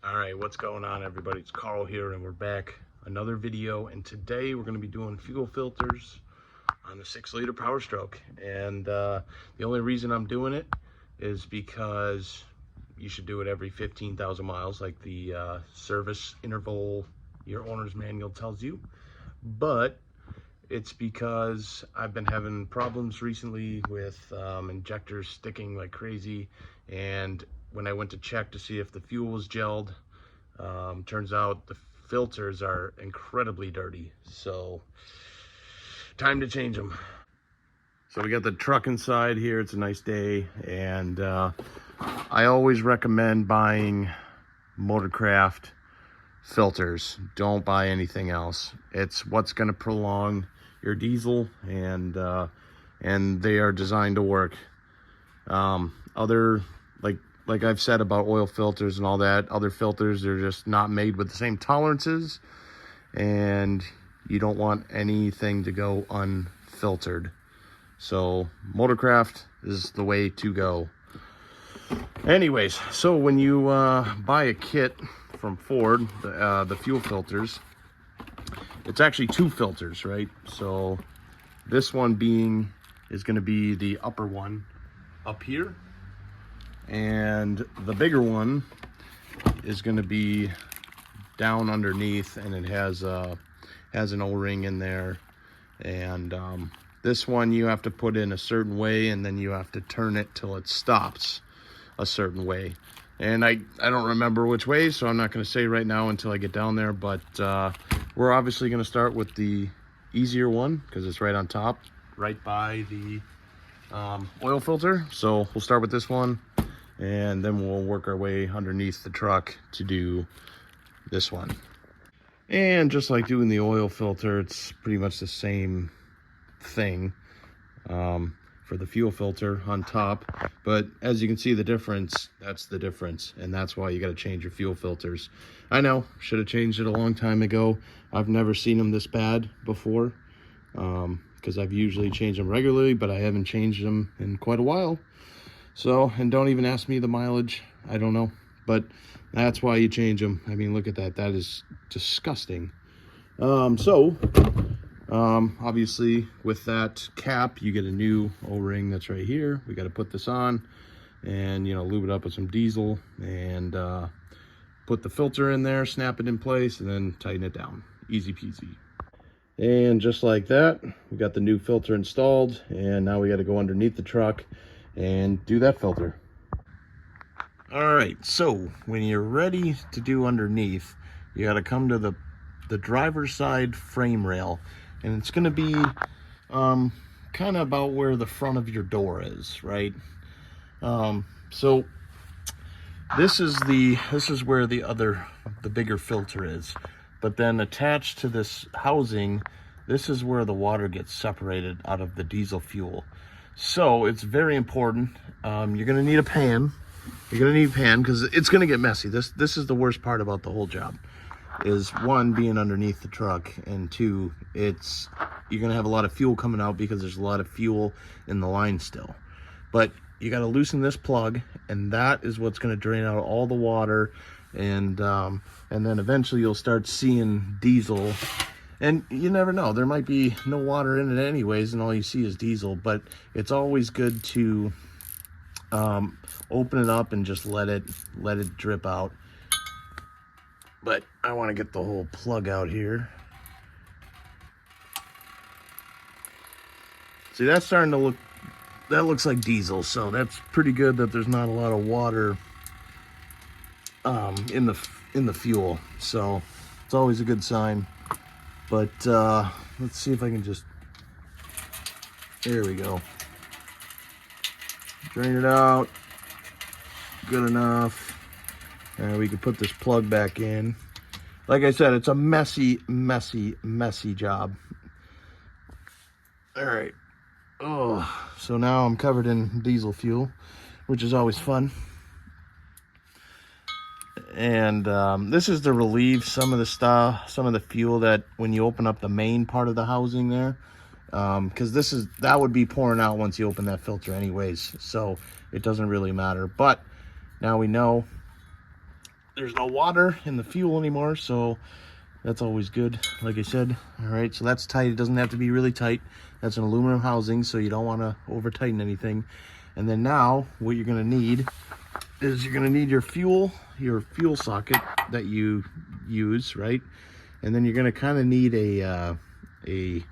All right, what's going on, everybody? It's Carl here, and we're back. Another video, and today we're going to be doing fuel filters on the 6-liter Powerstroke. And the only reason I'm doing it is because you should do it every 15,000 miles, like the service interval your owner's manual tells you. But it's because I've been having problems recently with injectors sticking like crazy, and when I went to check to see if the fuel was gelled, turns out the filters are incredibly dirty, so time to change them. So we got the truck inside here. It's a nice day, and I always recommend buying Motorcraft filters. Don't buy anything else. It's what's going to prolong your diesel, and they are designed to work. Other, like I've said about oil filters and all that, other filters, they're just not made with the same tolerances, and you don't want anything to go unfiltered. So Motorcraft is the way to go. Anyways, so when you buy a kit from Ford, the fuel filters, it's actually two filters, right? So this one is going to be the upper one up here, and the bigger one is going to be down underneath, and it has an O-ring in there. And this one you have to put in a certain way, and then you have to turn it till it stops a certain way. And I don't remember which way, so I'm not going to say right now until I get down there. But we're obviously going to start with the easier one because it's right on top, right by the oil filter. So we'll start with this one, and then we'll work our way underneath the truck to do this one. And just like doing the oil filter, it's pretty much the same thing for the fuel filter on top. But as you can see the difference, that's the difference, and that's why you got to change your fuel filters. I know, should have changed it a long time ago. I've never seen them this bad before, because I've usually changed them regularly, but I haven't changed them in quite a while. So, and don't even ask me the mileage, I don't know, but that's why you change them. I mean, look at that, that is disgusting. Obviously with that cap, you get a new O-ring that's right here. We got to put this on and, lube it up with some diesel, and put the filter in there, snap it in place, and then tighten it down. Easy peasy. And just like that, we got the new filter installed, and now we got to go underneath the truck and do that filter. All right, so when you're ready to do underneath, you got to come to the driver's side frame rail, and it's going to be kind of about where the front of your door is, right? So this is where the bigger filter is, but then attached to this housing, this is where the water gets separated out of the diesel fuel. So it's very important. You're going to need a pan. You're going to need a pan because it's going to get messy. This is the worst part about the whole job, is one, being underneath the truck, and two, you're going to have a lot of fuel coming out because there's a lot of fuel in the line still. But you got to loosen this plug, and that is what's going to drain out all the water, and then eventually you'll start seeing diesel. And you never know, there might be no water in it anyways, and all you see is diesel. But it's always good to open it up and just let it drip out. But I want to get the whole plug out here. See, that's starting to that looks like diesel, so that's pretty good that there's not a lot of water in the fuel. So it's always a good sign. But let's see if I can just, there we go. Drain it out, good enough. And we can put this plug back in. Like I said, it's a messy job. All right. Oh, so now I'm covered in diesel fuel, which is always fun. And this is to relieve some of the fuel that when you open up the main part of the housing there, because that would be pouring out once you open that filter anyways, so it doesn't really matter. But now we know there's no water in the fuel anymore, so that's always good, like I said. All right, so that's tight. It doesn't have to be really tight. That's an aluminum housing, so you don't want to over tighten anything. And then now what you're going to need is you're going to need your fuel socket that you use, right? And then you're going to kind of need a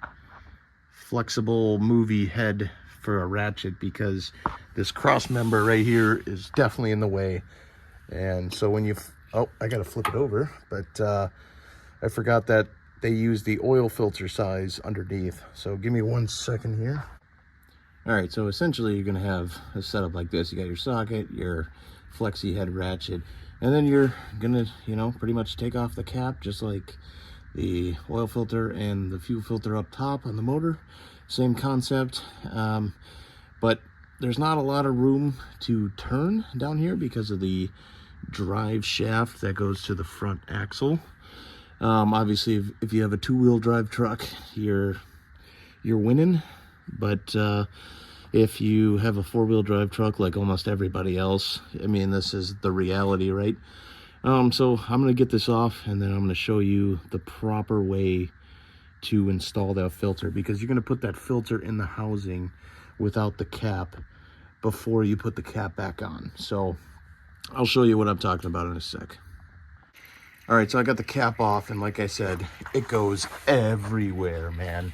flexible movie head for a ratchet, because this cross member right here is definitely in the way. And so when you, oh, I got to flip it over, but I forgot that they use the oil filter size underneath. So give me 1 second here. All right, so essentially you're gonna have a setup like this. You got your socket, your flexi head ratchet, and then you're gonna, you know, pretty much take off the cap, just like the oil filter and the fuel filter up top on the motor. Same concept, but there's not a lot of room to turn down here because of the drive shaft that goes to the front axle. Obviously, if you have a two-wheel drive truck, you're winning. But if you have a four-wheel drive truck, like almost everybody else, I mean, this is the reality, right? So I'm going to get this off, and then I'm going to show you the proper way to install that filter, because you're going to put that filter in the housing without the cap before you put the cap back on. So I'll show you what I'm talking about in a sec. All right, so I got the cap off, and like I said, it goes everywhere, man.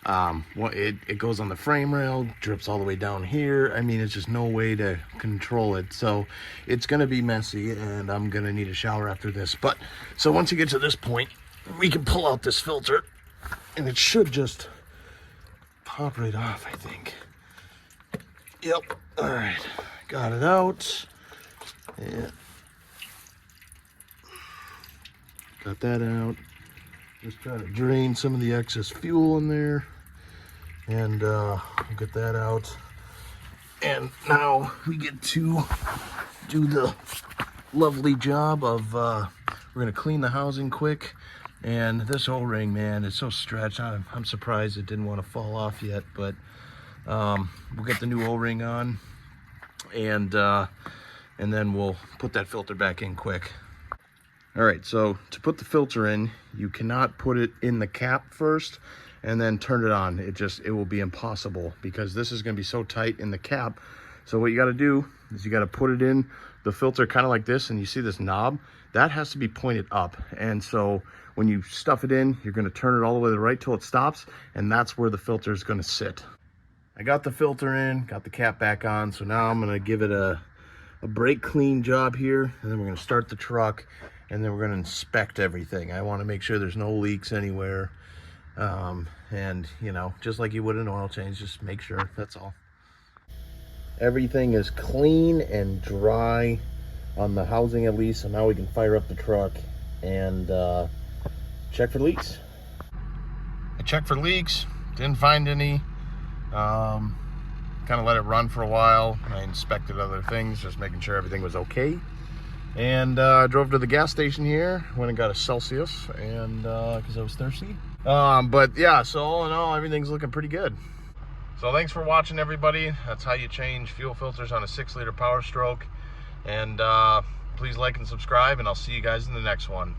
It goes on the frame rail, drips all the way down here. I mean, it's just no way to control it. So it's going to be messy, and I'm going to need a shower after this. But so once you get to this point, we can pull out this filter, and it should just pop right off, I think. Yep. All right. Got it out. Yeah. Got that out. Just try to drain some of the excess fuel in there, and get that out. And now we get to do the lovely job of we're gonna clean the housing quick. And this O-ring, man, it's so stretched. I'm surprised it didn't want to fall off yet, but we'll get the new O-ring on, and then we'll put that filter back in quick. All right, so to put the filter in, you cannot put it in the cap first and then turn it on. It will be impossible, because this is gonna be so tight in the cap. So what you gotta do is you gotta put it in the filter kind of like this, and you see this knob? That has to be pointed up. And so when you stuff it in, you're gonna turn it all the way to the right till it stops, and that's where the filter is gonna sit. I got the filter in, got the cap back on, so now I'm gonna give it a brake clean job here, and then we're gonna start the truck, and then we're going to inspect everything. I want to make sure there's no leaks anywhere. And, you know, just like you would an oil change, just make sure, that's all. Everything is clean and dry on the housing at least, so now we can fire up the truck and check for leaks. I checked for leaks, didn't find any. Kind of let it run for a while. I inspected other things, just making sure everything was okay. And drove to the gas station here, went and got a Celsius, and because I was thirsty. But yeah, so all in all, everything's looking pretty good. So thanks for watching, everybody. That's how you change fuel filters on a 6-liter Powerstroke. And please like and subscribe, and I'll see you guys in the next one.